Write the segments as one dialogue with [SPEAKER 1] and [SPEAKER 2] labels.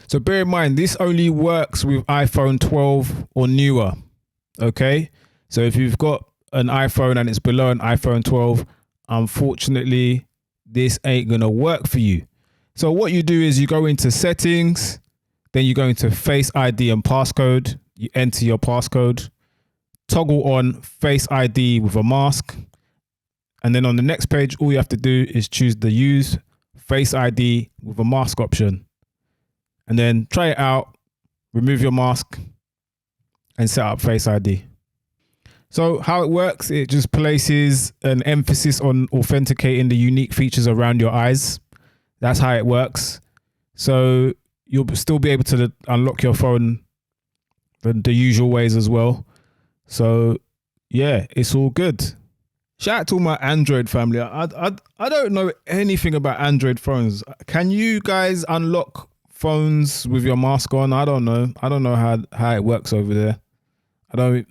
[SPEAKER 1] So bear in mind, this only works with iPhone 12 or newer. Okay. So if you've got an iPhone and it's below an iPhone 12, unfortunately, this ain't going to work for you. So what you do is you go into settings, then you go into Face ID and passcode. You enter your passcode, toggle on Face ID with a mask. And then on the next page, all you have to do is choose the use Face ID with a mask option. And then try it out, remove your mask and set up Face ID. So how it works, it just places an emphasis on authenticating the unique features around your eyes. That's how it works. So you'll still be able to unlock your phone the usual ways as well. So yeah, it's all good. Shout out to all my Android family. I don't know anything about Android phones. Can you guys unlock phones with your mask on? I don't know how it works over there. I don't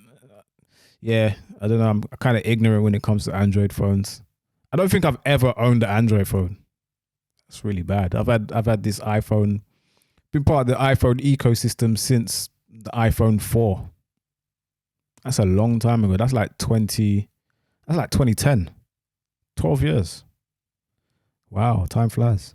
[SPEAKER 1] know. I'm kind of ignorant when it comes to Android phones. I don't think I've ever owned an Android phone. That's really bad. I've had this iPhone, been part of the iPhone ecosystem since the iPhone 4. That's a long time ago. That's like 2010. 12 years. Wow, time flies.